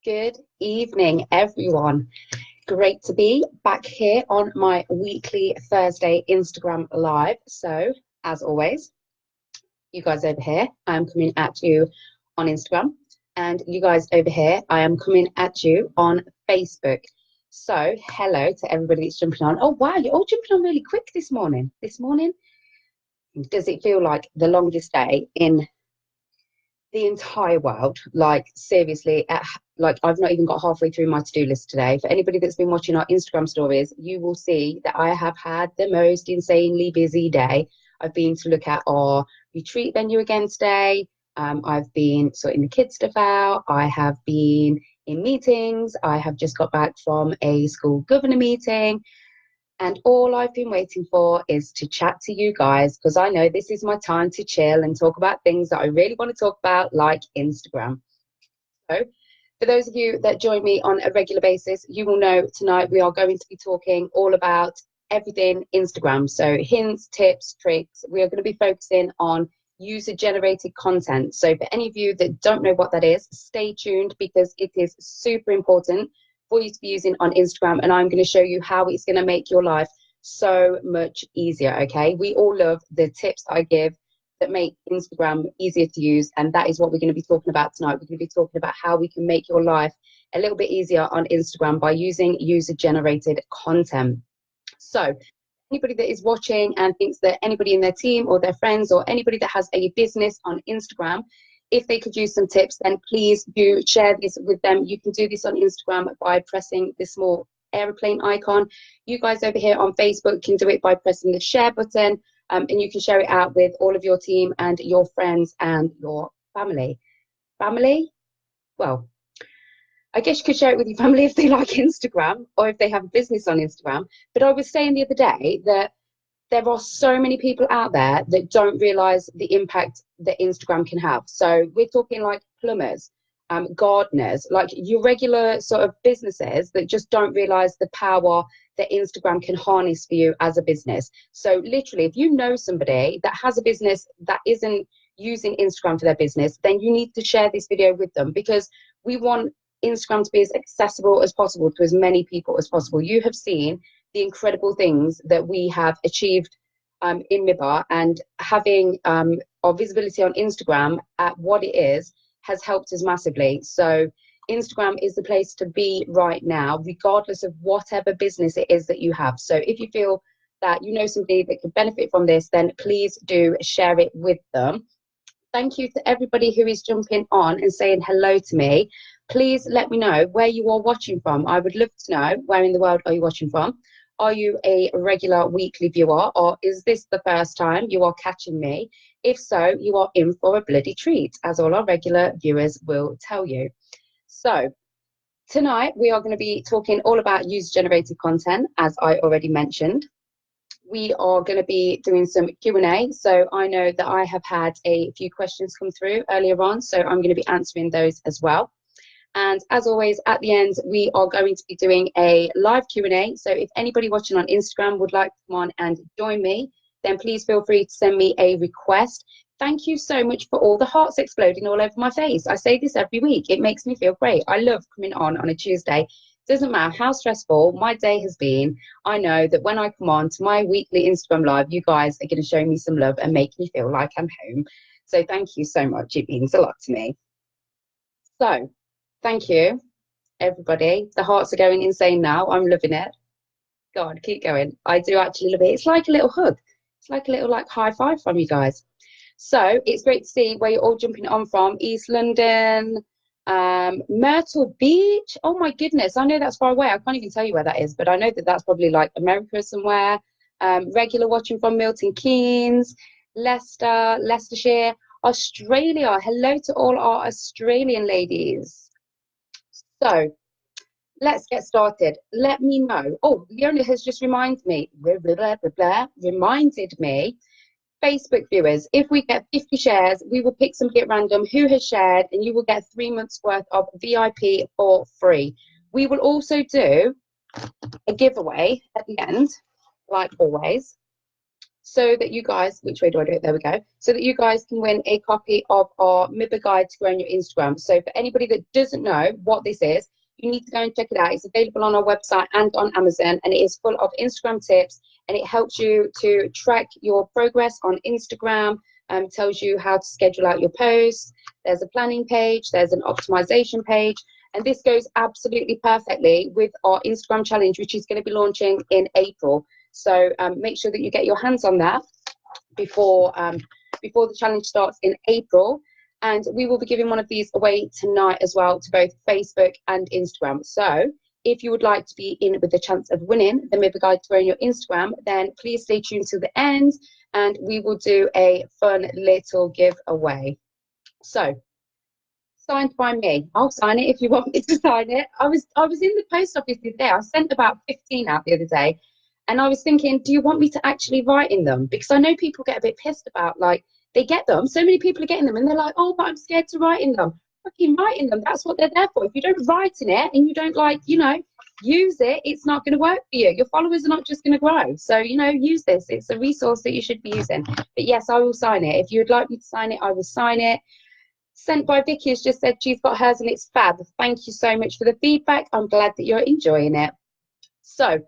Good evening, everyone. Great to be back here on my weekly Thursday Instagram live. So, as always, you guys over here, I'm coming at you on Instagram, and you guys over here, I am coming at you on Facebook. So, hello to everybody that's jumping on. Oh, wow, you're all jumping on really quick this morning. Does it feel like the longest day in the entire world? Like, seriously, like I've not even got halfway through my to-do list today. For anybody that's been watching our Instagram stories, you will see that I have had the most insanely busy day. I've been to look at our retreat venue again today. I've been sorting the kids stuff out. I have been in meetings. I have just got back from a school governor meeting. And all I've been waiting for is to chat to you guys, because I know this is my time to chill and talk about things that I really want to talk about, like Instagram. So, for those of you that join me on a regular basis, you will know tonight we are going to be talking all about everything Instagram. So, hints, tips, tricks. We are going to be focusing on user-generated content. So, for any of you that don't know what that is, stay tuned because it is super important for you to be using on Instagram, and I'm going to show you how it's going to make your life so much easier. Okay, we all love the tips I give that make Instagram easier to use, and that is what we're going to be talking about tonight. We're going to be talking about how we can make your life a little bit easier on Instagram by using user-generated content. So anybody that is watching and thinks that anybody in their team or their friends or anybody that has a business on Instagram, if they could use some tips, then please do share this with them. You can do this on Instagram by pressing the small airplane icon. You guys over here on Facebook can do it by pressing the share button, and you can share it out with all of your team and your friends and your family. Family? Well, I guess you could share it with your family if they like Instagram or if they have a business on Instagram. But I was saying the other day that there are so many people out there that don't realize the impact that Instagram can have. So we're talking like plumbers, gardeners, like your regular sort of businesses that just don't realize the power that Instagram can harness for you as a business. So literally, if you know somebody that has a business that isn't using Instagram for their business, then you need to share this video with them, because we want Instagram to be as accessible as possible to as many people as possible. You have seen the incredible things that we have achieved in Midbar, and having our visibility on Instagram at what it is has helped us massively. So Instagram is the place to be right now, regardless of whatever business it is that you have. So if you feel that you know somebody that could benefit from this, then please do share it with them. Thank you to everybody who is jumping on and saying hello to me. Please let me know where you are watching from. I would love to know, where in the world are you watching from? Are you a regular weekly viewer, or is this the first time you are catching me? If so, you are in for a bloody treat, as all our regular viewers will tell you. So tonight we are going to be talking all about user-generated content, as I already mentioned. We are going to be doing some Q&A. So I know that I have had a few questions come through earlier on, so I'm going to be answering those as well. And as always, at the end, we are going to be doing a live Q&A. So if anybody watching on Instagram would like to come on and join me, then please feel free to send me a request. Thank you so much for all the hearts exploding all over my face. I say this every week. It makes me feel great. I love coming on a Tuesday. Doesn't matter how stressful my day has been. I know that when I come on to my weekly Instagram live, you guys are going to show me some love and make me feel like I'm home. So thank you so much. It means a lot to me. So thank you, everybody. The hearts are going insane now. I'm loving it. God, keep going. I do actually love it. It's like a little hug. It's like a little like high five from you guys. So it's great to see where you're all jumping on from. East London, Myrtle Beach. Oh my goodness, I know that's far away. I can't even tell you where that is, but I know that that's probably like America somewhere. Regular watching from Milton Keynes, Leicester, Leicestershire, Australia. Hello to all our Australian ladies. So let's get started. Let me know. Oh, Leona has just reminded me. Facebook viewers, if we get 50 shares, we will pick somebody at random who has shared, and you will get 3 months worth of VIP for free. We will also do a giveaway at the end, like always. so that you guys, which way do I do it? There we go. So that you guys can win a copy of our MIBA guide to growing your Instagram. So for anybody that doesn't know what this is, you need to go and check it out. It's available on our website and on Amazon, and it is full of Instagram tips, and it helps you to track your progress on Instagram, tells you how to schedule out your posts. There's a planning page, there's an optimization page, and this goes absolutely perfectly with our Instagram challenge, which is going to be launching in April. So make sure that you get your hands on that before the challenge starts in April. And we will be giving one of these away tonight as well to both Facebook and Instagram. So if you would like to be in with the chance of winning the MIBA guide to growing your Instagram, then please stay tuned to the end and we will do a fun little giveaway. So, signed by me. I'll sign it if you want me to sign it. I was in the post office the other day. I sent about 15 out the other day. And I was thinking, do you want me to actually write in them? Because I know people get a bit pissed about, like, they get them. So many people are getting them and they're like, oh, but I'm scared to write in them. Fucking write in them. That's what they're there for. If you don't write in it and you don't, like, you know, use it, it's not going to work for you. Your followers are not just going to grow. So, you know, use this. It's a resource that you should be using. But yes, I will sign it. If you would like me to sign it, I will sign it. Sent by Vicky has just said she's got hers and it's fab. Thank you so much for the feedback. I'm glad that you're enjoying it. So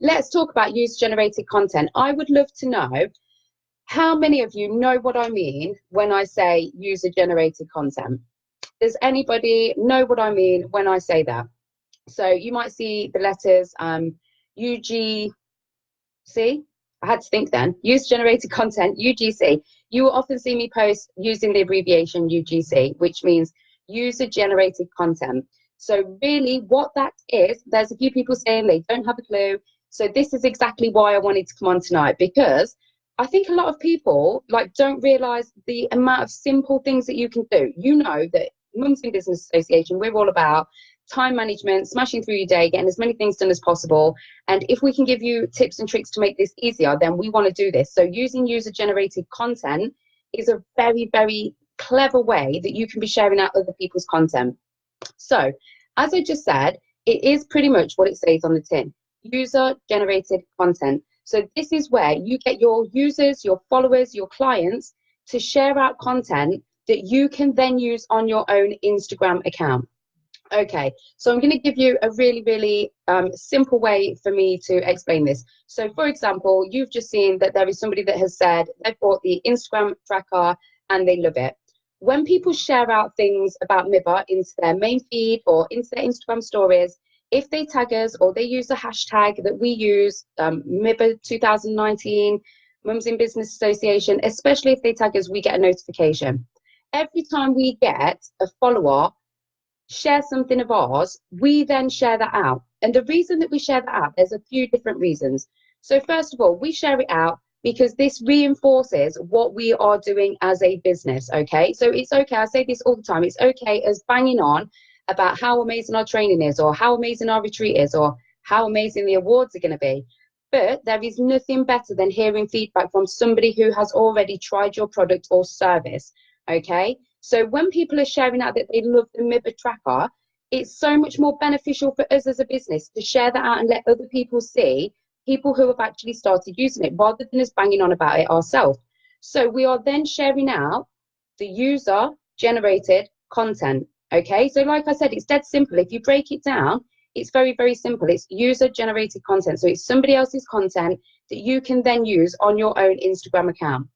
let's talk about user-generated content. I would love to know how many of you know what I mean when I say user-generated content. Does anybody know what I mean when I say that? So you might see the letters UGC. I had to think then. User-generated content, UGC. You will often see me post using the abbreviation UGC, which means user-generated content. So really what that is, there's a few people saying they don't have a clue. So this is exactly why I wanted to come on tonight, because I think a lot of people don't realize the amount of simple things that you can do. You know that Mums in Business Association, we're all about time management, smashing through your day, getting as many things done as possible. And if we can give you tips and tricks to make this easier, then we want to do this. So using user-generated content is a very, very clever way that you can be sharing out other people's content. So as I just said, it is pretty much what it says on the tin. User-generated content. So this is where you get your users, your followers, your clients to share out content that you can then use on your own Instagram account. Okay, so I'm going to give you a really, really simple way for me to explain this. So for example, you've just seen that there is somebody that has said they've bought the Instagram tracker and they love it. When people share out things about MIBA into their main feed or into their Instagram stories, if they tag us or they use the hashtag that we use, MIBA 2019, Mums in Business Association, especially if they tag us, we get a notification. Every time we get a follower share something of ours, we then share that out. And the reason that we share that out, there's a few different reasons. So first of all, we share it out because this reinforces what we are doing as a business, okay? So it's okay, I say this all the time, it's okay as banging on about how amazing our training is or how amazing our retreat is or how amazing the awards are going to be. But there is nothing better than hearing feedback from somebody who has already tried your product or service, okay? So when people are sharing out that they love the MIBA tracker, it's so much more beneficial for us as a business to share that out and let other people see people who have actually started using it rather than us banging on about it ourselves. So we are then sharing out the user-generated content, okay? So like I said, it's dead simple. If you break it down, it's very, very simple. It's user-generated content. So it's somebody else's content that you can then use on your own Instagram account.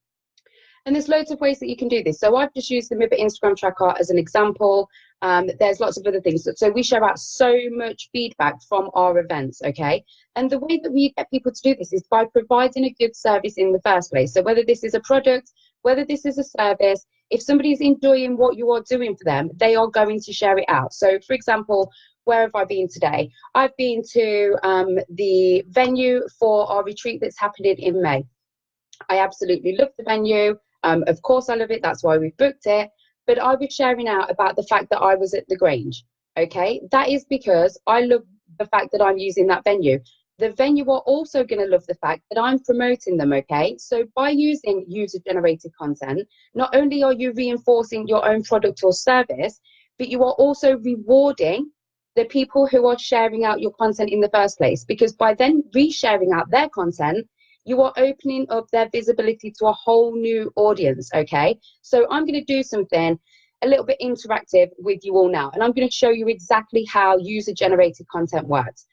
And there's loads of ways that you can do this. So I've just used the MIBA Instagram tracker as an example. There's lots of other things. So we share out so much feedback from our events, okay? And the way that we get people to do this is by providing a good service in the first place. So whether this is a product, whether this is a service, if somebody is enjoying what you are doing for them, they are going to share it out. So for example, where have I been today? I've been to the venue for our retreat that's happening in May. I absolutely love the venue. Of course I love it, that's why we've booked it, but I was sharing out about the fact that I was at the Grange, okay? That is because I love the fact that I'm using that venue. The venue are also going to love the fact that I'm promoting them, okay? So by using user-generated content, not only are you reinforcing your own product or service, but you are also rewarding the people who are sharing out your content in the first place, because by then resharing out their content, you are opening up their visibility to a whole new audience, okay? So I'm going to do something a little bit interactive with you all now, and I'm going to show you exactly how user-generated content works.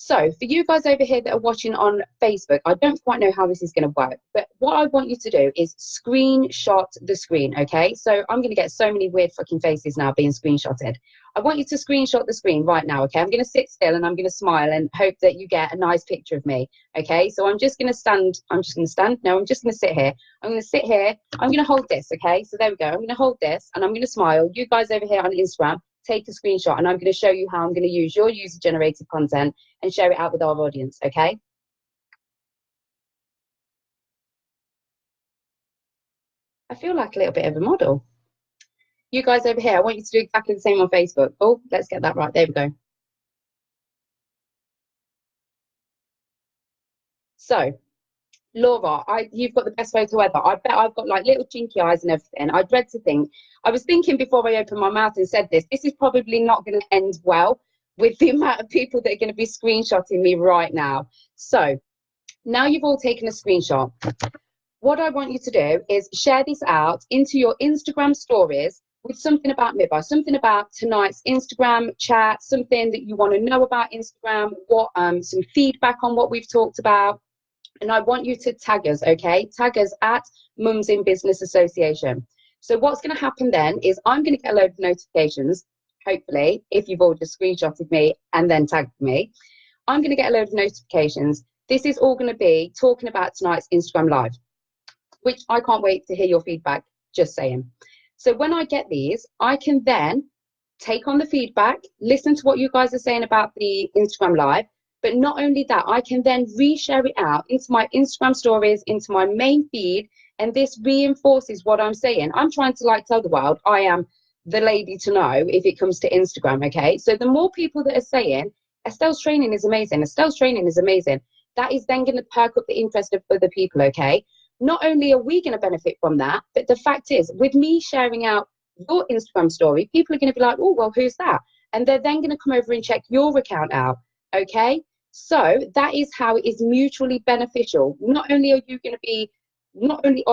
So for you guys over here that are watching on Facebook, I don't quite know how this is going to work, but what I want you to do is screenshot the screen, okay? So I'm going to get so many weird fucking faces now being screenshotted. I want you to screenshot the screen right now, okay? I'm going to sit still and I'm going to smile and hope that you get a nice picture of me, okay? So I'm just going to stand, no, I'm just going to sit here. I'm going to sit here, I'm going to hold this, okay? So there we go, I'm going to hold this and I'm going to smile. You guys over here on Instagram, take a screenshot and I'm going to show you how I'm going to use your user-generated content and share it out with our audience, okay? I feel like a little bit of a model. You guys over here, I want you to do exactly the same on Facebook. Oh, let's get that right. There we go. So, Laura, you've got the best photo ever. I bet I've got like little chinky eyes and everything. I dread to think. I was thinking before I opened my mouth and said this is probably not going to end well with the amount of people that are going to be screenshotting me right now. So, now you've all taken a screenshot. What I want you to do is share this out into your Instagram stories with something about Midbar, something about tonight's Instagram chat, something that you want to know about Instagram, what some feedback on what we've talked about. And I want you to tag us, okay? Tag us at Mums in Business Association. So what's going to happen then is I'm going to get a load of notifications, hopefully, if you've all just screenshotted me and then tagged me. I'm going to get a load of notifications. This is all going to be talking about tonight's Instagram Live, which I can't wait to hear your feedback, just saying. So when I get these, I can then take on the feedback, listen to what you guys are saying about the Instagram Live, but not only that, I can then reshare it out into my Instagram stories, into my main feed, and this reinforces what I'm saying. I'm trying to like tell the world I am the lady to know if it comes to Instagram, okay? So the more people that are saying, Estelle's training is amazing, Estelle's training is amazing, that is then going to perk up the interest of other people, okay? Not only are we going to benefit from that, but the fact is, with me sharing out your Instagram story, people are going to be like, oh, well, who's that? And they're then going to come over and check your account out, okay? So that is how it is mutually beneficial. Not only are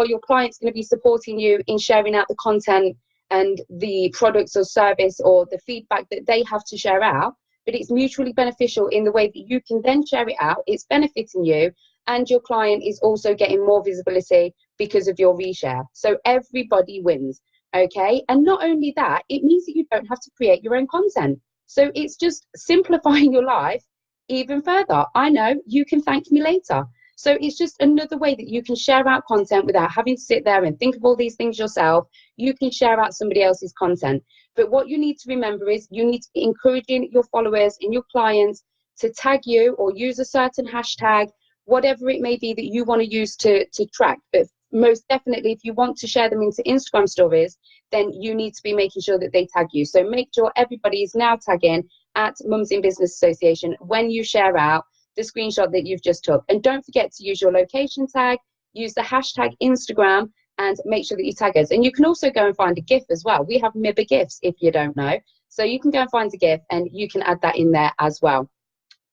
your clients going to be supporting you in sharing out the content and the products or service or the feedback that they have to share out, but it's mutually beneficial in the way that you can then share it out. It's benefiting you, and your client is also getting more visibility because of your reshare. So everybody wins, okay? And not only that, it means that you don't have to create your own content. So it's just simplifying your life even further. I know, you can thank me later. So it's just another way that you can share out content without having to sit there and think of all these things yourself. You can share out somebody else's content. But what you need to remember is you need to be encouraging your followers and your clients to tag you or use a certain hashtag, whatever it may be that you want to use to track. But most definitely, if you want to share them into Instagram stories, then you need to be making sure that they tag you. So make sure everybody is now tagging at Mums in Business Association when you share out the screenshot that you've just took. And don't forget to use your location tag, use the hashtag Instagram, and make sure that you tag us. And you can also go and find a GIF as well. We have MIBA GIFs if you don't know. So you can go and find a GIF and you can add that in there as well.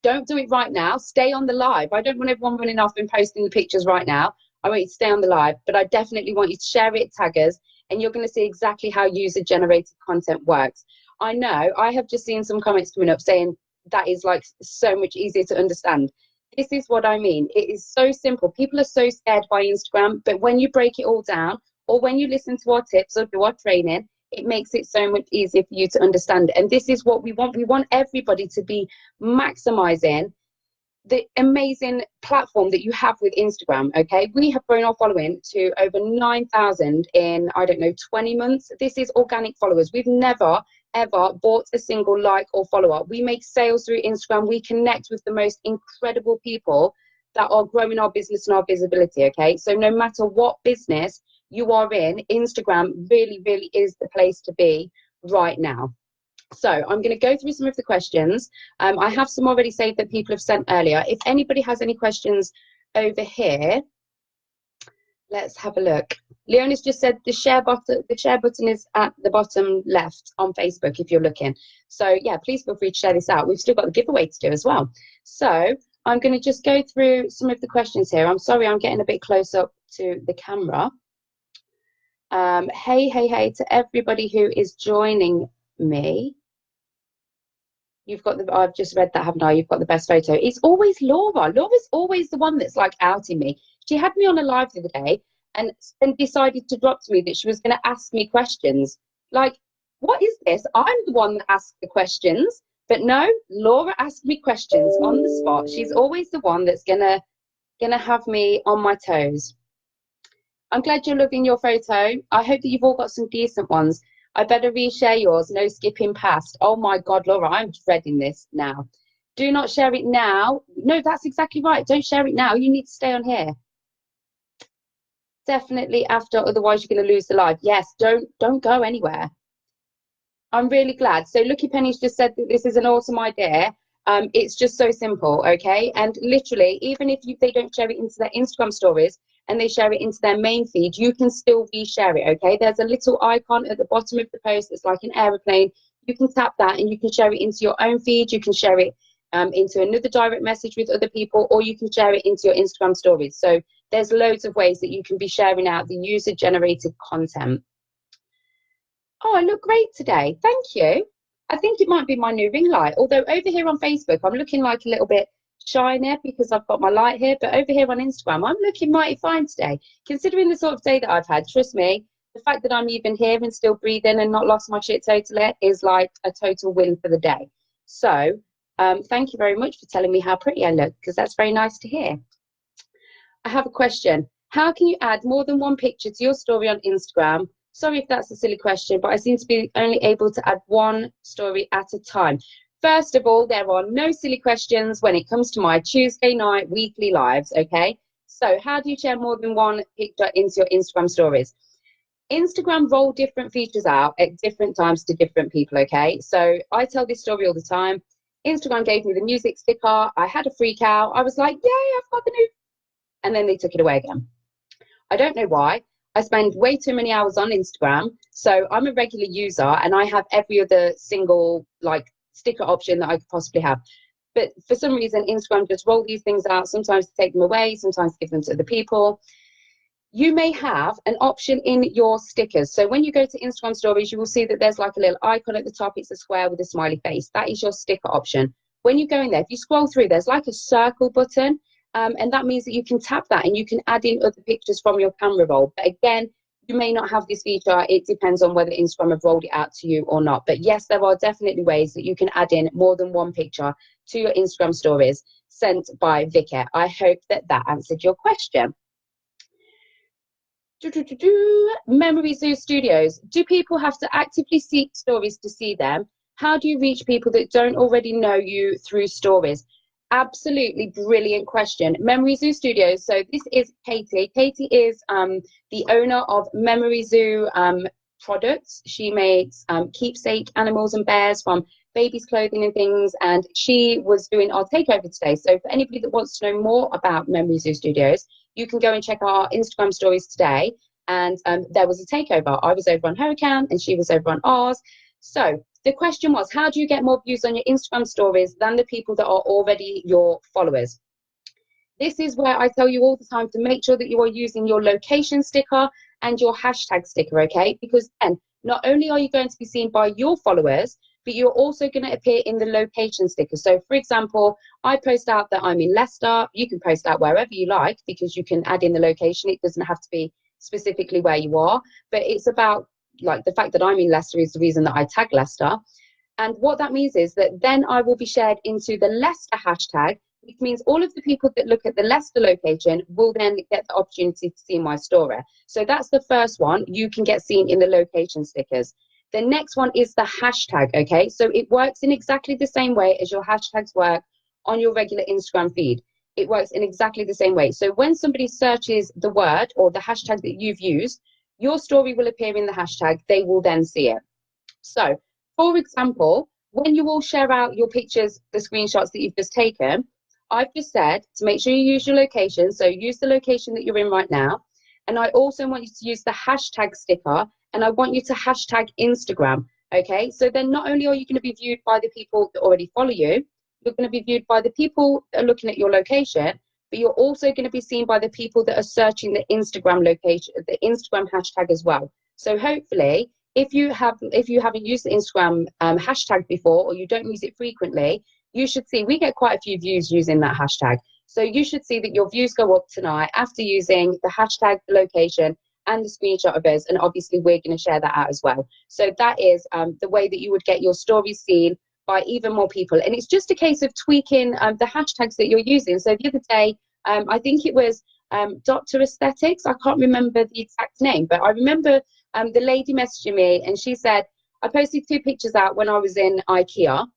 Don't do it right now. Stay on the live. I don't want everyone running off and posting the pictures right now. I want you to stay on the live, but I definitely want you to share it, tag us, and you're going to see exactly how user-generated content works. I know I have just seen some comments coming up saying that is like so much easier to understand. This is what I mean. It is so simple. People are so scared by Instagram, but when you break it all down, or when you listen to our tips or do our training, it makes it so much easier for you to understand. And this is what we want. We want everybody to be maximizing the amazing platform that you have with Instagram, okay? We have grown our following to over 9,000 in, I don't know, 20 months. This is organic followers. We've never, ever bought a single like or follow-up. We make sales through Instagram. We connect with the most incredible people that are growing our business and our visibility, okay? So no matter what business you are in, Instagram really, really is the place to be right now. So I'm going to go through some of the questions. I have some already saved that people have sent earlier. If anybody has any questions over here, let's have a look. Leona's just said the share button is at the bottom left on Facebook if you're looking. So yeah, please feel free to share this out. We've still got the giveaway to do as well. So I'm going to just go through some of the questions here. I'm sorry, I'm getting a bit close up to the camera. Hey to everybody who is joining me. You've got the, I've just read that, haven't I? You've got the best photo. It's always Laura. Laura's always the one that's like outing me. She had me on a live the other day and decided to drop to me that she was going to ask me questions. Like, what is this? I'm the one that asks the questions. But no, Laura asked me questions on the spot. She's always the one that's gonna have me on my toes. I'm glad you're loving your photo. I hope that you've all got some decent ones. I better reshare yours, no skipping past. Oh my God, Laura, I'm dreading this now. Do not share it now. No, that's exactly right. Don't share it now. You need to stay on here. Definitely after, otherwise you're going to lose the live. Yes, don't go anywhere. I'm really glad. So Lucky Penny's just said that this is an awesome idea. It's just so simple, okay? And literally, even if they don't share it into their Instagram stories and they share it into their main feed, you can still reshare it, okay? There's a little icon at the bottom of the post that's like an aeroplane. You can tap that and you can share it into your own feed. You can share it into another direct message with other people, or you can share it into your Instagram stories. So there's loads of ways that you can be sharing out the user-generated content. Oh, I look great today. Thank you. I think it might be my new ring light. Although over here on Facebook, I'm looking like a little bit shinier because I've got my light here. But over here on Instagram, I'm looking mighty fine today. Considering the sort of day that I've had, trust me, the fact that I'm even here and still breathing and not lost my shit totally is like a total win for the day. So thank you very much for telling me how pretty I look, because that's very nice to hear. I have a question. How can you add more than one picture to your story on Instagram? Sorry if that's a silly question, but I seem to be only able to add one story at a time. First of all, there are no silly questions when it comes to my Tuesday night weekly lives, okay? So how do you share more than one picture into your Instagram stories? Instagram roll different features out at different times to different people, okay? So I tell this story all the time. Instagram gave me the music sticker. I had a freak out. I was like, yay, I've got the new... And then they took it away again. I don't know why. I spend way too many hours on Instagram, so I'm a regular user and I have every other single like sticker option that I could possibly have. But for some reason, Instagram just roll these things out, sometimes to take them away, sometimes give them to other people. You may have an option in your stickers. So when you go to Instagram stories, you will see that there's like a little icon at the top. It's a square with a smiley face. That is your sticker option. When you go in there, if you scroll through, there's like a circle button. And that means that you can tap that and you can add in other pictures from your camera roll. But again, you may not have this feature. It depends on whether Instagram have rolled it out to you or not. But yes, there are definitely ways that you can add in more than one picture to your Instagram stories sent by Vicky. I hope that that answered your question. Memory Zoo Studios. Do people have to actively seek stories to see them? How do you reach people that don't already know you through stories? Absolutely brilliant question. Memory Zoo Studios. So this is Katie. Katie is the owner of Memory Zoo products. She makes keepsake animals and bears from babies' clothing and things. And she was doing our takeover today. So for anybody that wants to know more about Memory Zoo Studios, you can go and check our Instagram stories today. And there was a takeover. I was over on her account and she was over on ours. So the question was, how do you get more views on your Instagram stories than the people that are already your followers? This is where I tell you all the time to make sure that you are using your location sticker and your hashtag sticker, okay? Because then not only are you going to be seen by your followers, but you're also going to appear in the location sticker. So for example, I post out that I'm in Leicester. You can post out wherever you like because you can add in the location. It doesn't have to be specifically where you are, but it's about like the fact that I'm in Leicester is the reason that I tag Leicester. And what that means is that then I will be shared into the Leicester hashtag, which means all of the people that look at the Leicester location will then get the opportunity to see my story. So that's the first one. You can get seen in the location stickers. The next one is the hashtag, okay? So it works in exactly the same way as your hashtags work on your regular Instagram feed. It works in exactly the same way. So when somebody searches the word or the hashtag that you've used, your story will appear in the hashtag. They will then see it. So, for example, when you all share out your pictures, the screenshots that you've just taken, I've just said to make sure you use your location. So use the location that you're in right now. And I also want you to use the hashtag sticker and I want you to hashtag Instagram. Okay, so then not only are you going to be viewed by the people that already follow you, you're going to be viewed by the people that are looking at your location, but you're also going to be seen by the people that are searching the Instagram location, the Instagram hashtag as well. So hopefully, if you haven't used the Instagram hashtag before, or you don't use it frequently, you should see we get quite a few views using that hashtag. So you should see that your views go up tonight after using the hashtag, the location, and the screenshot of us. And obviously, we're going to share that out as well. So that is the way that you would get your stories seen by even more people. And it's just a case of tweaking the hashtags that you're using. So the other day, I think it was Dr. Aesthetics. I can't remember the exact name, but I remember the lady messaging me, and she said, I posted 2 pictures out when I was in IKEA.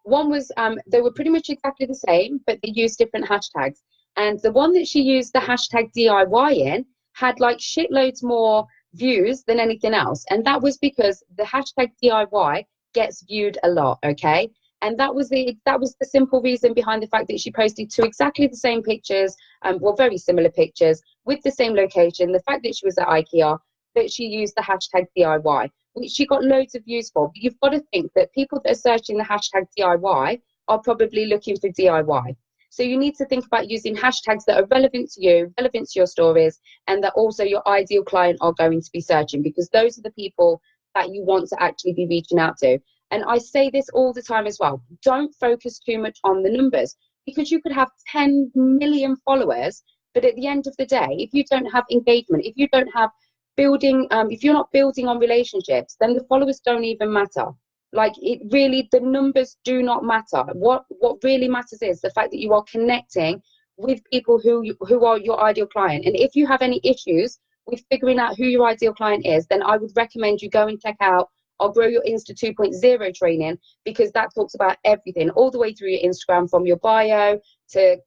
One was, they were pretty much exactly the same, but they used different hashtags. And the one that she used the hashtag DIY in had like shitloads more views than anything else. And that was because the hashtag DIY gets viewed a lot, okay? And that was the simple reason behind the fact that she posted 2 exactly the same pictures, well, very similar pictures with the same location. The fact that she was at IKEA, that she used the hashtag DIY, which she got loads of views for. But you've got to think that people that are searching the hashtag DIY are probably looking for DIY. So you need to think about using hashtags that are relevant to you, relevant to your stories, and that also your ideal client are going to be searching, because those are the people that you want to actually be reaching out to. And I say this all the time as well. Don't focus too much on the numbers, because you could have 10 million followers, but at the end of the day, if you don't have engagement, if you don't have building, if you're not building on relationships, then the followers don't even matter. Like, it really, the numbers do not matter. What really matters is the fact that you are connecting with people who are your ideal client. And if you have any issues with figuring out who your ideal client is, then I would recommend you go and check out our Grow Your Insta 2.0 training, because that talks about everything, all the way through your Instagram, from your bio to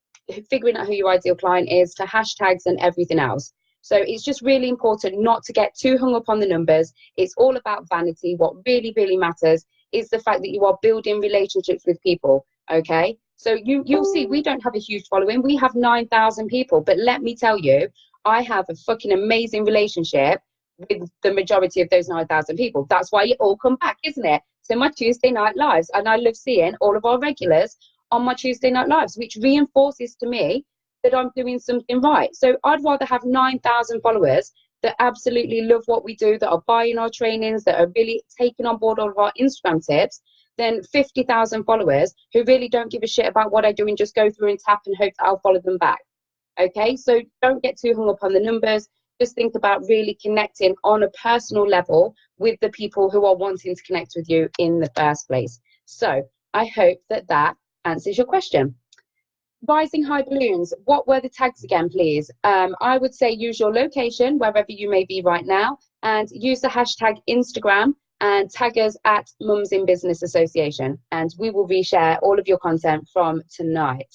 figuring out who your ideal client is, to hashtags and everything else. So it's just really important not to get too hung up on the numbers. It's all about vanity. What really, really matters is the fact that you are building relationships with people, okay? So you'll see we don't have a huge following. We have 9,000 people. But let me tell you, I have a fucking amazing relationship with the majority of those 9,000 people. That's why you all come back, isn't it? So my Tuesday night lives. And I love seeing all of our regulars on my Tuesday night lives, which reinforces to me that I'm doing something right. So I'd rather have 9,000 followers that absolutely love what we do, that are buying our trainings, that are really taking on board all of our Instagram tips, than 50,000 followers who really don't give a shit about what I do and just go through and tap and hope that I'll follow them back. Okay, so don't get too hung up on the numbers. Just think about really connecting on a personal level with the people who are wanting to connect with you in the first place. So I hope that that answers your question. Rising high balloons, what were the tags again, please? I would say use your location wherever you may be right now, and use the hashtag Instagram and tag us at Mums in Business Association, and we will reshare all of your content from tonight.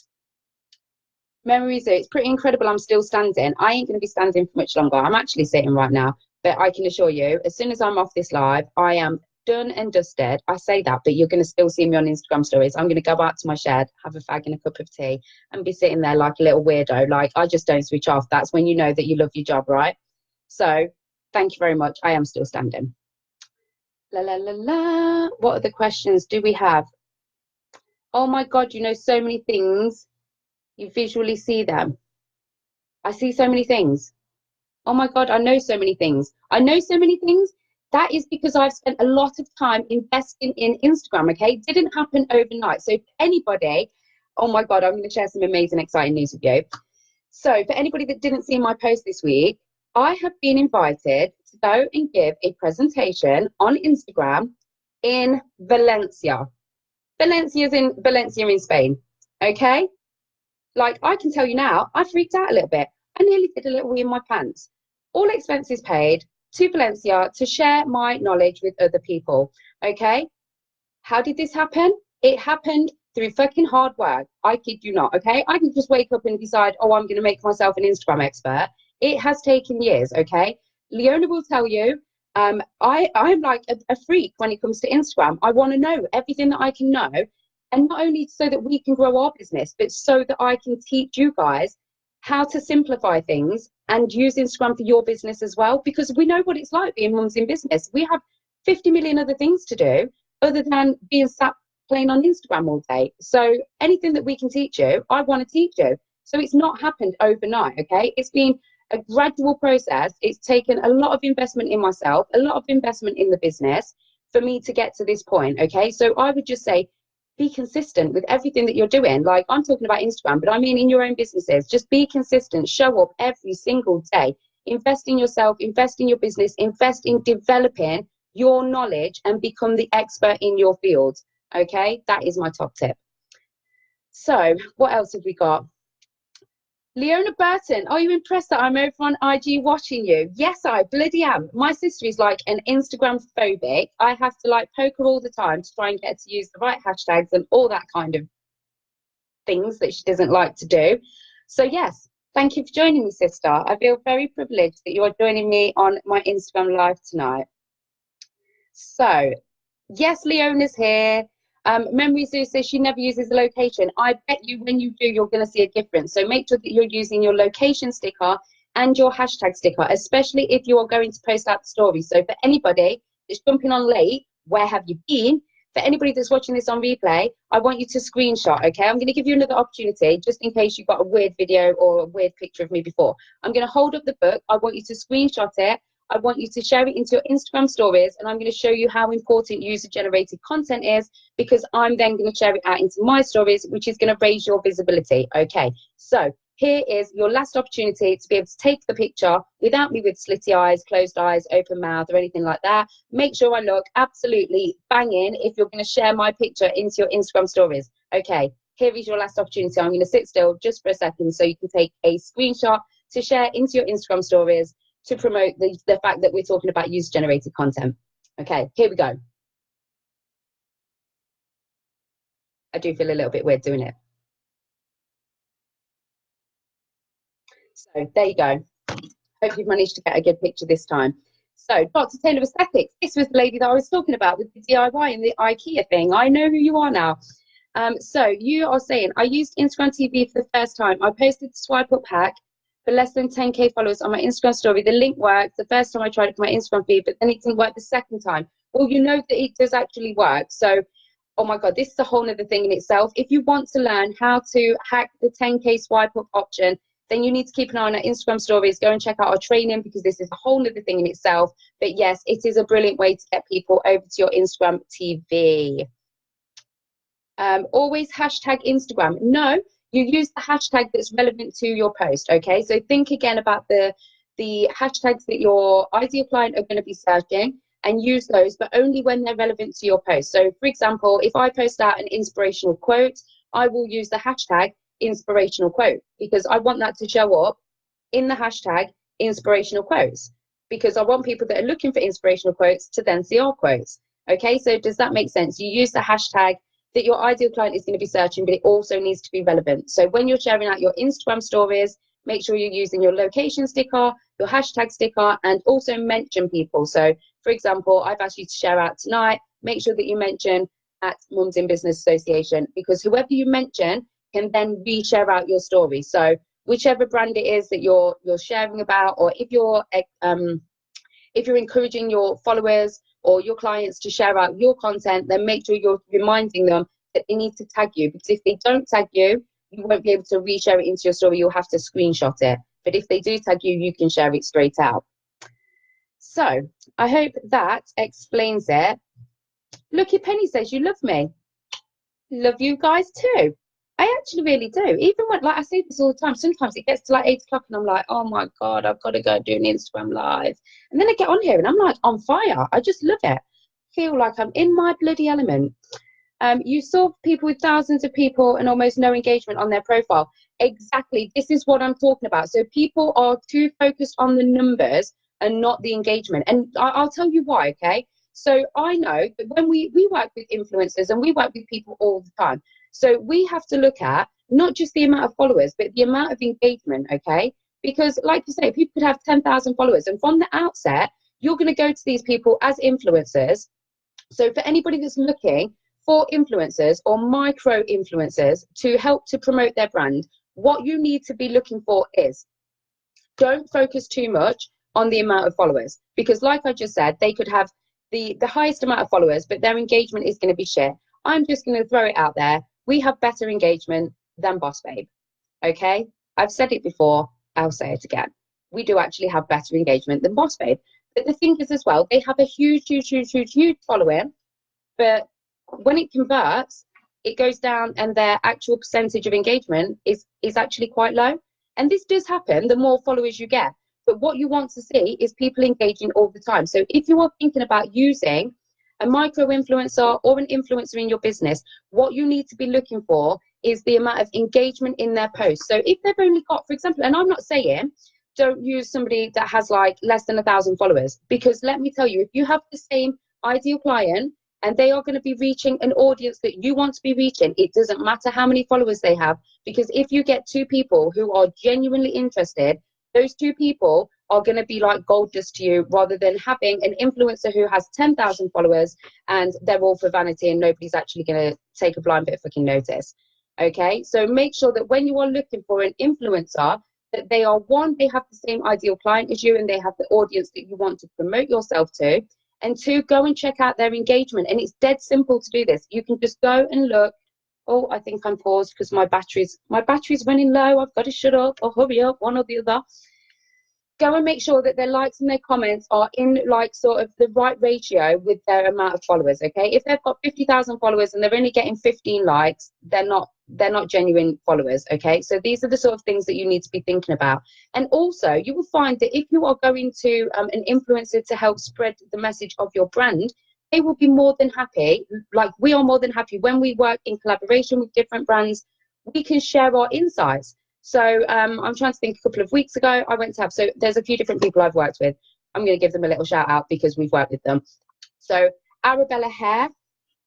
Memories, it's pretty incredible I'm still standing. I ain't going to be standing for much longer. I'm actually sitting right now, but I can assure you, as soon as I'm off this live, I am done and dusted. I say that, but you're going to still see me on Instagram stories. I'm going to go out to my shed, have a fag and a cup of tea, and be sitting there like a little weirdo. Like, I just don't switch off. That's when you know that you love your job, right? So thank you very much. I am still standing. La la la la. What other questions do we have? Oh my God, you know so many things. You visually see them. I see so many things. Oh my God, I know so many things. I know so many things. That is because I've spent a lot of time investing in Instagram, okay? It didn't happen overnight. So for anybody, oh my God, I'm going to share some amazing, exciting news with you. So for anybody that didn't see my post this week, I have been invited to go and give a presentation on Instagram in Valencia. Valencia in Spain, okay? Like, I can tell you now, I freaked out a little bit. I nearly did a little wee in my pants. All expenses paid, to Valencia to share my knowledge with other people, okay? How did this happen? It happened through fucking hard work. I kid you not, okay? I can just wake up and decide, oh, I'm going to make myself an Instagram expert. It has taken years, okay? Leona will tell you, I'm like a freak when it comes to Instagram. I want to know everything that I can know, and not only so that we can grow our business, but so that I can teach you guys how to simplify things and use Instagram for your business as well, because we know what it's like being mums in business. We have 50 million other things to do other than being sat playing on Instagram all day. So anything that we can teach you, I want to teach you. So it's not happened overnight, okay? It's been a gradual process. It's taken a lot of investment in myself, a lot of investment in the business for me to get to this point, okay? So I would just say, be consistent with everything that you're doing. Like, I'm talking about Instagram, but I mean in your own businesses. Just be consistent, show up every single day, invest in yourself, invest in your business, invest in developing your knowledge and become the expert in your field. Okay, that is my top tip. So what else have we got? Leona Burton, are you impressed that I'm over on IG watching you? Yes, I bloody am. My sister is like an Instagram phobic. I have to like poke her all the time to try and get her to use the right hashtags and all that kind of things that she doesn't like to do. So yes, thank you for joining me, sister. I feel very privileged that you are joining me on my Instagram live tonight. So yes, Leona's here. Memory Zoo says she never uses the location. I bet you when you do, you're going to see a difference. So make sure that you're using your location sticker and your hashtag sticker, especially if you are going to post out the story. So for anybody that's jumping on late, where have you been? For anybody that's watching this on replay, I want you to screenshot, okay? I'm going to give you another opportunity, just in case you got a weird video or a weird picture of me before. I'm going to hold up the book. I want you to screenshot it. I want you to share it into your Instagram stories, and I'm going to show you how important user-generated content is, because I'm then going to share it out into my stories, which is going to raise your visibility. Okay, so here is your last opportunity to be able to take the picture without me with slitty eyes, closed eyes, open mouth, or anything like that. Make sure I look absolutely banging if you're going to share my picture into your Instagram stories. Okay, here is your last opportunity. I'm going to sit still just for a second so you can take a screenshot to share into your Instagram stories to promote the fact that we're talking about user-generated content. Okay, here we go. I do feel a little bit weird doing it. So there you go. Hope you've managed to get a good picture this time. So Dr. Taylor Aesthetics, this was the lady that I was talking about with the DIY and the IKEA thing. I know who you are now. So you are saying, I used Instagram TV for the first time. I posted the swipe up hack for less than 10K followers on my Instagram story. The link worked the first time I tried it for my Instagram feed, but then it didn't work the second time. Well, you know that it does actually work. So, oh my God, this is a whole other thing in itself. If you want to learn how to hack the 10K swipe up option, then you need to keep an eye on our Instagram stories. Go and check out our training, because this is a whole other thing in itself. But yes, it is a brilliant way to get people over to your Instagram TV. Always hashtag Instagram. No, you use the hashtag that's relevant to your post. Okay, so think again about the hashtags that your ideal client are going to be searching, and use those, but only when they're relevant to your post. So for example, if I post out an inspirational quote, I will use the hashtag inspirational quote, because I want that to show up in the hashtag inspirational quotes, because I want people that are looking for inspirational quotes to then see our quotes. Okay, so does that make sense? You use the hashtag that your ideal client is going to be searching, but it also needs to be relevant. So when you're sharing out your Instagram stories, make sure you're using your location sticker, your hashtag sticker, and also mention people. So for example, I've asked you to share out tonight. Make sure that you mention at Mums in Business Association, because whoever you mention can then reshare out your story. So whichever brand it is that you're sharing about, or if you're encouraging your followers or your clients to share out your content, then make sure you're reminding them that they need to tag you, because if they don't tag you, you won't be able to reshare it into your story. You'll have to screenshot it. But if they do tag you, you can share it straight out. So I hope that explains it. Lucky Penny says, you love me. Love you guys too. I actually really do. Even when, like I say this all the time, sometimes it gets to like 8 o'clock and I'm like, oh my God, I've got to go do an Instagram live. And then I get on here and I'm like on fire. I just love it. Feel like I'm in my bloody element. You saw people with thousands of people and almost no engagement on their profile. Exactly. This is what I'm talking about. So people are too focused on the numbers and not the engagement. And I'll tell you why, okay? So I know that when we work with influencers and we work with people all the time, so we have to look at not just the amount of followers, but the amount of engagement, okay? Because like you say, people could have 10,000 followers, and from the outset, you're going to go to these people as influencers. So for anybody that's looking for influencers or micro influencers to help to promote their brand, what you need to be looking for is, don't focus too much on the amount of followers, because like I just said, they could have the highest amount of followers, but their engagement is going to be shit. I'm just going to throw it out there. We have better engagement than Boss Babe. Okay? I've said it before. I'll say it again. We do actually have better engagement than Boss Babe. But the thing is as well, they have a huge following. But when it converts, it goes down and their actual percentage of engagement is actually quite low. And this does happen the more followers you get. But what you want to see is people engaging all the time. So if you are thinking about using a micro influencer or an influencer in your business, what you need to be looking for is the amount of engagement in their posts. So if they've only got, for example, and I'm not saying don't use somebody that has like less than 1,000 followers, because let me tell you, if you have the same ideal client and they are going to be reaching an audience that you want to be reaching, it doesn't matter how many followers they have, because if you get two people who are genuinely interested, those two people are going to be like gold dust to you, rather than having an influencer who has 10,000 followers and they're all for vanity and nobody's actually going to take a blind bit of fucking notice. Okay, so make sure that when you are looking for an influencer, that they are, one, they have the same ideal client as you and they have the audience that you want to promote yourself to, and two, go and check out their engagement. And it's dead simple to do this. You can just go and look. Oh, I think I'm paused because my battery's running low. I've got to shut up or hurry up, one or the other. Go and make sure that their likes and their comments are in like sort of the right ratio with their amount of followers. Okay, if they've got 50,000 followers and they're only getting 15 likes, they're not genuine followers. Okay, so these are the sort of things that you need to be thinking about. And also, you will find that if you are going to an influencer to help spread the message of your brand, they will be more than happy. Like, we are more than happy when we work in collaboration with different brands. We can share our insights. So I'm trying to think, a couple of weeks ago, I went to have, so there's a few different people I've worked with. I'm going to give them a little shout out because we've worked with them. So Arabella Hair,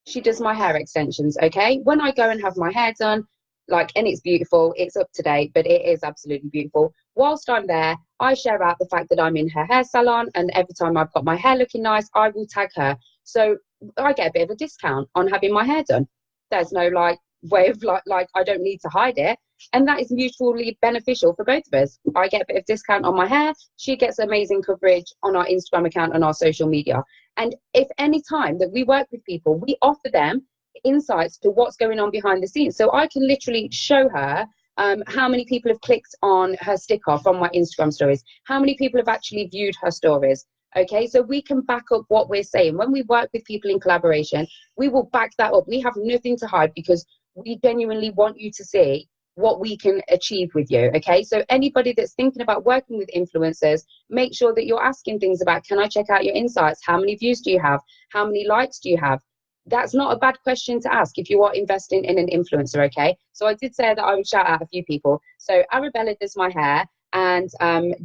she does my hair extensions, okay? When I go and have my hair done, like, and it's beautiful, it's up to date, but it is absolutely beautiful. Whilst I'm there, I share out the fact that I'm in her hair salon, and every time I've got my hair looking nice, I will tag her. So I get a bit of a discount on having my hair done. There's no like way of like I don't need to hide it. And that is mutually beneficial for both of us. I get a bit of discount on my hair. She gets amazing coverage on our Instagram account and our social media. And if any time that we work with people, we offer them insights to what's going on behind the scenes. So I can literally show her how many people have clicked on her sticker from my Instagram stories, how many people have actually viewed her stories. Okay, so we can back up what we're saying. When we work with people in collaboration, we will back that up. We have nothing to hide because we genuinely want you to see what we can achieve with you. Okay, so anybody that's thinking about working with influencers, make sure that you're asking things about, can I check out your insights? How many views do you have? How many likes do you have? That's not a bad question to ask if you are investing in an influencer. Okay, so I did say that I would shout out a few people. So Arabella does my hair, and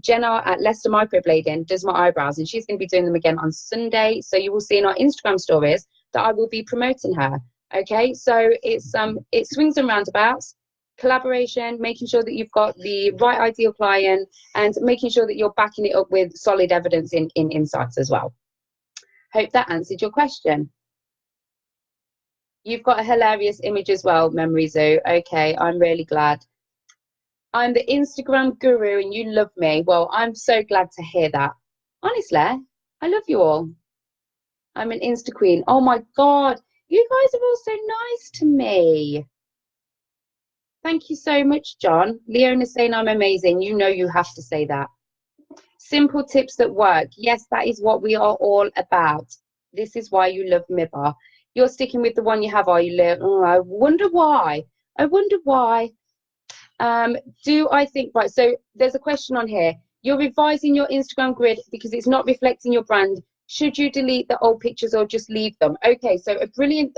Jenna at Leicester Microblading does my eyebrows, and she's going to be doing them again on Sunday. So you will see in our Instagram stories that I will be promoting her. Okay, so it swings and roundabouts. Collaboration, making sure that you've got the right ideal client, and making sure that you're backing it up with solid evidence in insights as well. Hope that answered your question. You've got a hilarious image as well, Memory Zoo. Okay, I'm really glad. I'm the Instagram guru and you love me. Well, I'm so glad to hear that. Honestly, I love you all. I'm an Insta queen. Oh my God, you guys are all so nice to me. Thank you so much, John. Leona's saying I'm amazing. You know you have to say that. Simple tips that work. Yes, that is what we are all about. This is why you love Mibba. You're sticking with the one you have, are you, Leo? Oh, I wonder why. I wonder why. Do I think, right, so there's a question on here. You're revising your Instagram grid because it's not reflecting your brand. Should you delete the old pictures or just leave them? Okay, so a brilliant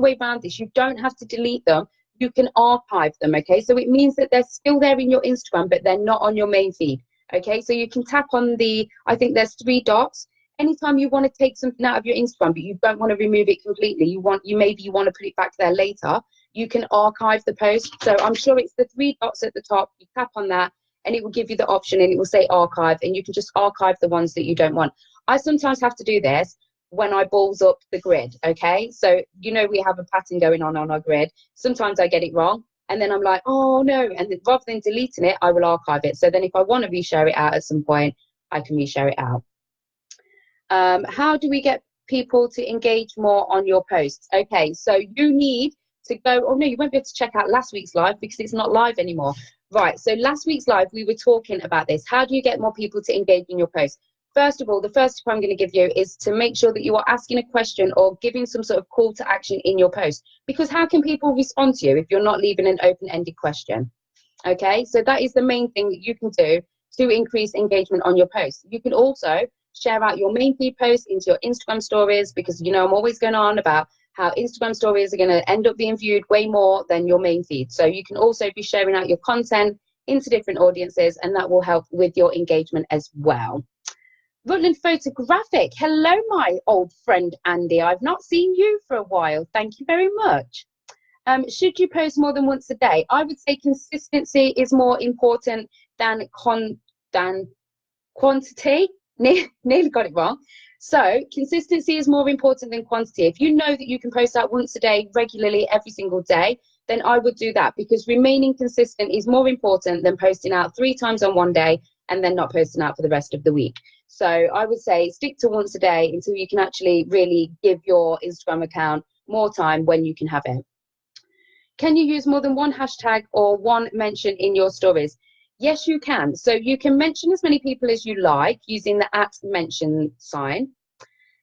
way around this. You don't have to delete them. You can archive them, okay? So it means that they're still there in your Instagram, but they're not on your main feed, okay? So you can tap on the, I think there's 3 dots. Anytime you want to take something out of your Instagram, but you don't want to remove it completely, maybe you want to put it back there later, you can archive the post. So I'm sure it's the 3 dots at the top. You tap on that and it will give you the option, and it will say archive, and you can just archive the ones that you don't want. I sometimes have to do this when I balls up the grid, okay? So, you know, we have a pattern going on our grid. Sometimes I get it wrong, and then I'm like, oh no, and then rather than deleting it, I will archive it. So then if I want to reshare it out at some point, I can reshare it out. How do we get people to engage more on your posts? Okay, so you need to go, oh no, you won't be able to check out last week's live because it's not live anymore. Right, so last week's live, we were talking about this. How do you get more people to engage in your posts? First of all, the first tip I'm going to give you is to make sure that you are asking a question or giving some sort of call to action in your post. Because how can people respond to you if you're not leaving an open-ended question? Okay, so that is the main thing that you can do to increase engagement on your posts. You can also share out your main feed posts into your Instagram stories, because you know I'm always going on about how Instagram stories are going to end up being viewed way more than your main feed. So you can also be sharing out your content into different audiences, and that will help with your engagement as well. Rutland Photographic, hello my old friend Andy, I've not seen you for a while, thank you very much. Should you post more than once a day? I would say consistency is more important than quantity. Nearly got it wrong. So consistency is more important than quantity. If you know that you can post out once a day regularly every single day, then I would do that, because remaining consistent is more important than posting out 3 times on one day and then not posting out for the rest of the week. So I would say stick to once a day until you can actually really give your Instagram account more time when you can have it. Can you use more than one hashtag or one mention in your stories? Yes, you can. So you can mention as many people as you like using the @mention sign.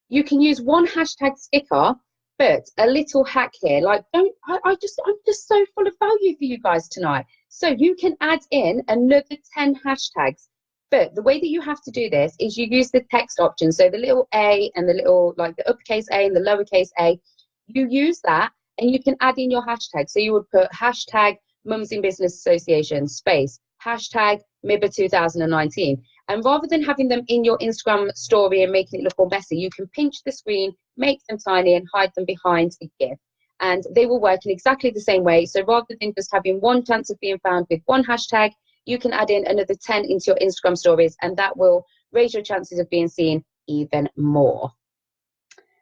You can use one hashtag sticker, but a little hack here, like I'm just so full of value for you guys tonight. So you can add in another 10 hashtags. But the way that you have to do this is you use the text option. So the little A and the little, like the uppercase A and the lowercase a, you use that and you can add in your hashtag. So you would put hashtag Mums in Business Association space, hashtag MIBA 2019. And rather than having them in your Instagram story and making it look all messy, you can pinch the screen, make them tiny and hide them behind a GIF. And they will work in exactly the same way. So rather than just having one chance of being found with one hashtag, you can add in another 10 into your Instagram stories, and that will raise your chances of being seen even more.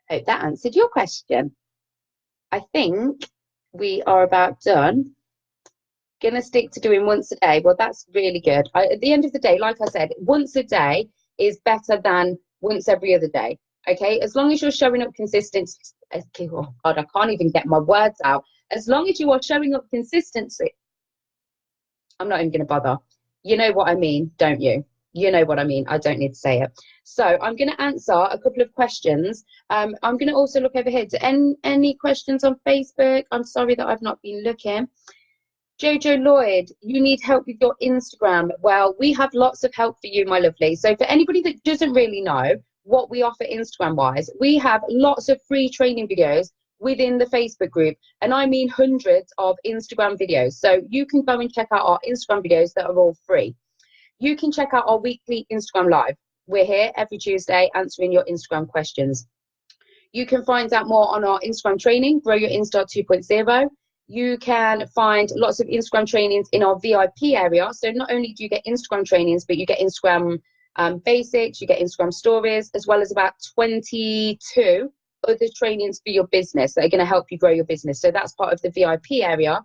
Hope that answered your question. I think we are about done. Gonna stick to doing once a day. Well, that's really good. At the end of the day, like I said, once a day is better than once every other day. Okay, as long as you're showing up consistently. Oh God, I can't even get my words out. As long as you are showing up consistency, I'm not even going to bother. You know what I mean, don't you? You know what I mean. I don't need to say it. So I'm going to answer a couple of questions. I'm going to also look over here. Any questions on Facebook? I'm sorry that I've not been looking. Jojo Lloyd, you need help with your Instagram. Well, we have lots of help for you, my lovely. So for anybody that doesn't really know what we offer Instagram-wise, we have lots of free training videos within the Facebook group, and I mean hundreds of Instagram videos. So you can go and check out our Instagram videos that are all free. You can check out our weekly Instagram live. We're here every Tuesday answering your Instagram questions. You can find out more on our Instagram training, Grow Your Insta 2.0. You can find lots of Instagram trainings in our VIP area. So not only do you get Instagram trainings, but you get Instagram basics, you get Instagram stories, as well as about 22 other trainings for your business that are going to help you grow your business. So that's part of the VIP area.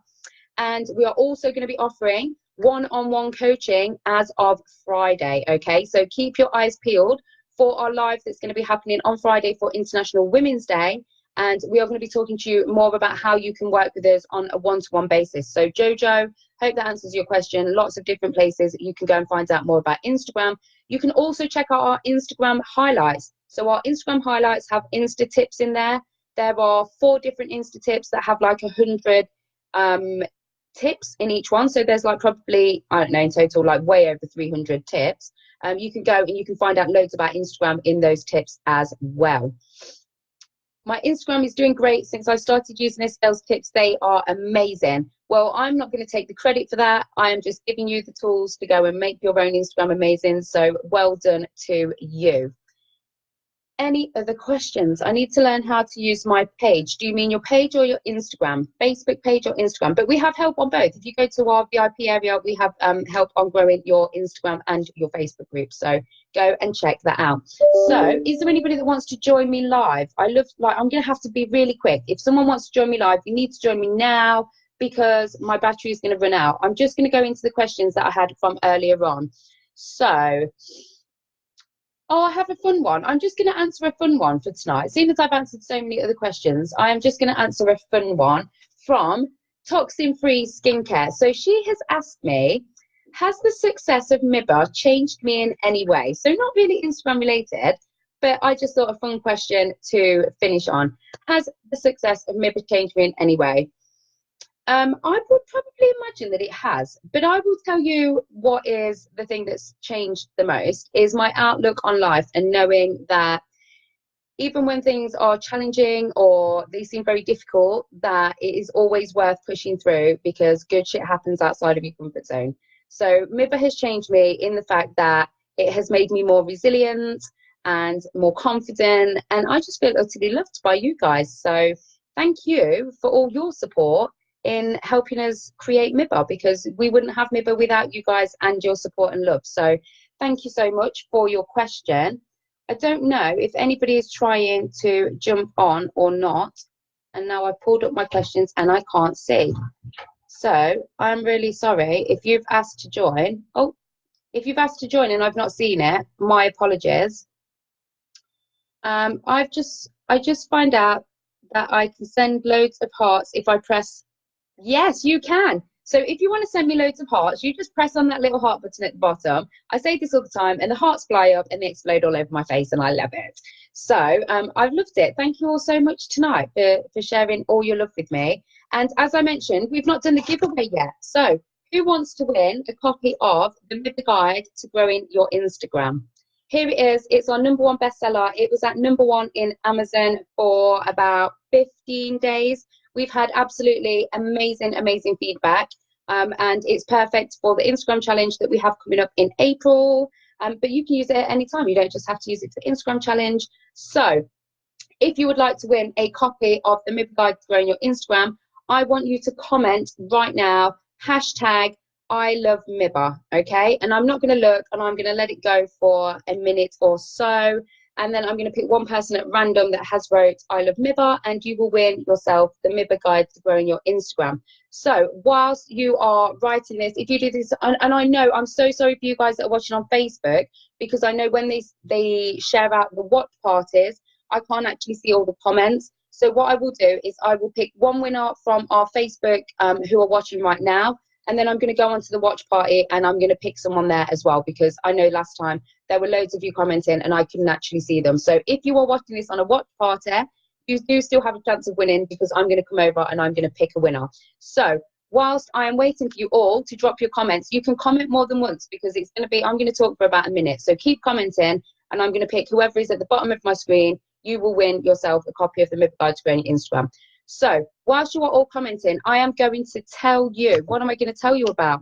And we are also going to be offering one-on-one coaching as of Friday. Okay, so keep your eyes peeled for our live that's going to be happening on Friday for International Women's Day. And we are going to be talking to you more about how you can work with us on a one-to-one basis. So Jojo, hope that answers your question. Lots of different places you can go and find out more about Instagram. You can also check out our Instagram highlights. So our Instagram highlights have Insta tips in there. There are 4 different Insta tips that have like 100 tips in each one. So there's like probably, I don't know, in total, like way over 300 tips. You can go and you can find out loads about Instagram in those tips as well. My Instagram is doing great since I started using this sales tips. They are amazing. Well, I'm not going to take the credit for that. I am just giving you the tools to go and make your own Instagram amazing. So well done to you. Any other questions? I need to learn how to use my page. Do you mean your page or your Instagram? Facebook page or Instagram? But we have help on both. If you go to our VIP area, we have help on growing your Instagram and your Facebook group. So go and check that out. So is there anybody that wants to join me live? I'm going to have to be really quick. If someone wants to join me live, you need to join me now because my battery is going to run out. I'm just going to go into the questions that I had from earlier on. So Oh, I have a fun one. I'm just going to answer a fun one for tonight. Seeing as I've answered so many other questions, I am just going to answer a fun one from Toxin Free Skincare. So she has asked me, has the success of Mibba changed me in any way? So not really Instagram related, but I just thought a fun question to finish on. Has the success of Mibba changed me in any way? I would probably imagine that it has, but I will tell you what is the thing that's changed the most is my outlook on life and knowing that even when things are challenging or they seem very difficult, that it is always worth pushing through because good shit happens outside of your comfort zone. So Mibba has changed me in the fact that it has made me more resilient and more confident, and I just feel utterly loved by you guys. So thank you for all your support in helping us create Mibba, because we wouldn't have Mibba without you guys and your support and love. So thank you so much for your question. I don't know if anybody is trying to jump on or not. And now I've pulled up my questions and I can't see. So I'm really sorry if you've asked to join. Oh, if you've asked to join and I've not seen it, my apologies. I just find out that I can send loads of hearts if I press. Yes, you can. So if you want to send me loads of hearts, you just press on that little heart button at the bottom. I say this all the time, and the hearts fly up and they explode all over my face, and I love it. So I've loved it. Thank you all so much tonight for sharing all your love with me. And as I mentioned, we've not done the giveaway yet. So who wants to win a copy of the Mibba Guide to Growing Your Instagram? Here it is. It's our #1 bestseller. It was at #1 in Amazon for about 15 days. We've had absolutely amazing, amazing feedback. And it's perfect for the Instagram challenge that we have coming up in April. But you can use it at any time. You don't just have to use it for the Instagram challenge. So if you would like to win a copy of the Mibba Guide to Growing Your Instagram, I want you to comment right now, #ILoveMibba, okay? And I'm not going to look, and I'm going to let it go for a minute or so. And then I'm going to pick one person at random that has wrote I love Mibba, and you will win yourself the Mibba Guide to Growing Your Instagram. So whilst you are writing this, if you do this, and I know I'm so sorry for you guys that are watching on Facebook, because I know when they share out the watch parties, I can't actually see all the comments. So what I will do is I will pick one winner from our Facebook who are watching right now, and then I'm going to go onto the watch party and I'm going to pick someone there as well, because I know last time there were loads of you commenting and I couldn't actually see them. So if you are watching this on a watch party, you do still have a chance of winning, because I'm going to come over and I'm going to pick a winner. So whilst I am waiting for you all to drop your comments, you can comment more than once, because it's going to be, I'm going to talk for about a minute. So keep commenting and I'm going to pick whoever is at the bottom of my screen. You will win yourself a copy of the Mibba Guide to Growing Your Instagram. So whilst you are all commenting, I am going to tell you, what am I going to tell you about?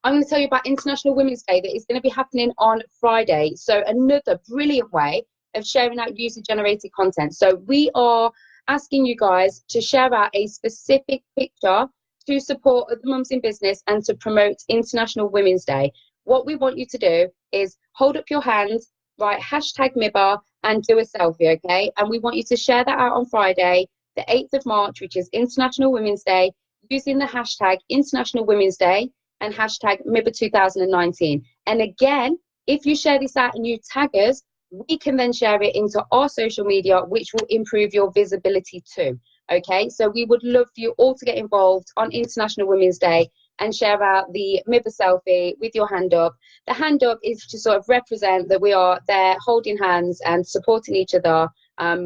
I'm going to tell you about International Women's Day that is going to be happening on Friday. So another brilliant way of sharing out user-generated content. So we are asking you guys to share out a specific picture to support other mums in business and to promote International Women's Day. What we want you to do is hold up your hand, write #Mibba, and do a selfie, okay? And we want you to share that out on Friday, the 8th of March, which is International Women's Day, using the hashtag International Women's Day and #Mibba 2019. And again, if you share this out and you tag us, we can then share it into our social media, which will improve your visibility too. Okay, so we would love for you all to get involved on International Women's Day and share out the Mibba selfie with your hand up. The hand up is to sort of represent that we are there holding hands and supporting each other,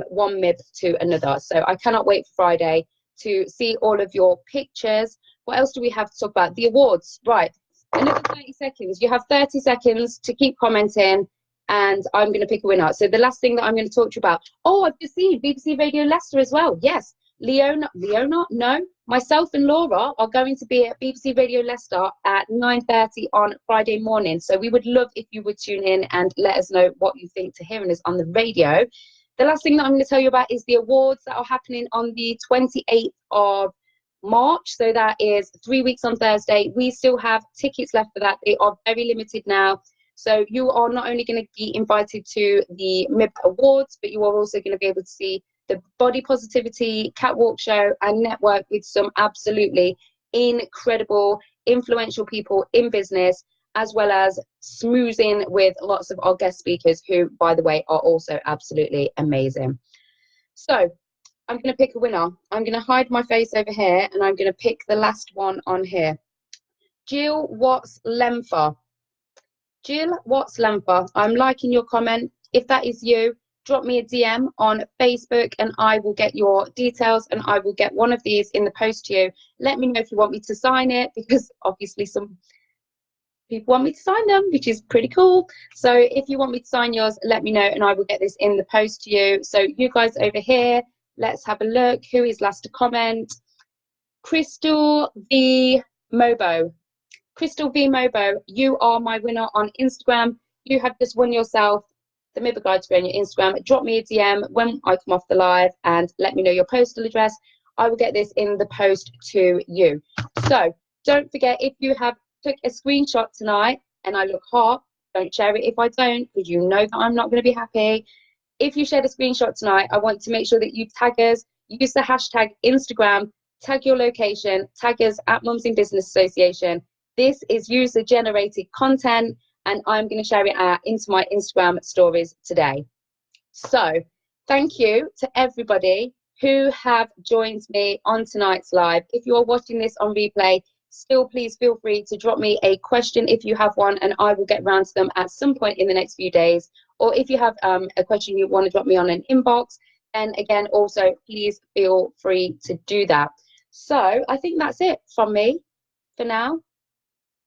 one Mib to another. So I cannot wait for Friday to see all of your pictures. What else do we have to talk about? The awards, right? Another 30 seconds. You have 30 seconds to keep commenting, and I'm going to pick a winner. So the last thing that I'm going to talk to you about. Oh, I've just seen BBC Radio Leicester as well. Yes, Leona, no. Myself and Laura are going to be at BBC Radio Leicester at 9:30 on Friday morning. So we would love if you would tune in and let us know what you think to hearing us on the radio. The last thing that I'm going to tell you about is the awards that are happening on the 28th of March. So that is 3 weeks on Thursday. We still have tickets left for that. They are very limited now. So you are not only going to be invited to the MIB Awards, but you are also going to be able to see the Body Positivity Catwalk Show and network with some absolutely incredible, influential people in business. as well as smoozing with lots of our guest speakers who, by the way, are also absolutely amazing. So I'm going to pick a winner. I'm going to hide my face over here and I'm going to pick the last one on here. Jill Watts Lempher. Jill Watts Lempher, I'm liking your comment. If that is you, drop me a DM on Facebook and I will get your details and I will get one of these in the post to you. Let me know if you want me to sign it, because obviously some people want me to sign them, which is pretty cool. So if you want me to sign yours, let me know and I will get this in the post to you. So you guys over here, let's have a look. Who is last to comment? Crystal V Mobo. Crystal V Mobo, you are my winner on Instagram. You have just won yourself the Mibba Guide to Grow on your Instagram. Drop me a DM when I come off the live and let me know your postal address. I will get this in the post to you. So don't forget, if you have took a screenshot tonight and I look hot, don't share it if I don't, because you know that I'm not going to be happy. If you shared a screenshot tonight, I want to make sure that you tag us, use the hashtag Instagram, tag your location, tag us at Mums in Business Association. This is user generated content and I'm going to share it out into my Instagram stories today. So thank you to everybody who have joined me on tonight's live. If you are watching this on replay, still please feel free to drop me a question if you have one and I will get round to them at some point in the next few days. Or if you have a question you want to drop me on an inbox, then again, also please feel free to do that. So I think that's it from me for now.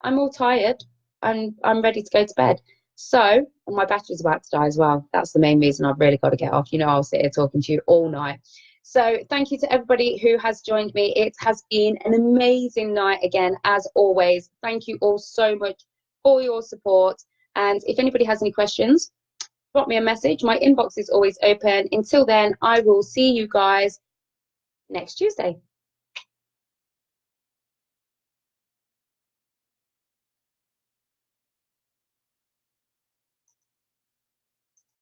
I'm all tired and I'm ready to go to bed. So, and my battery's about to die as well. That's the main reason I've really got to get off. You know, I'll sit here talking to you all night. So thank you to everybody who has joined me. It has been an amazing night again, as always. Thank you all so much for your support. And if anybody has any questions, drop me a message. My inbox is always open. Until then, I will see you guys next Tuesday.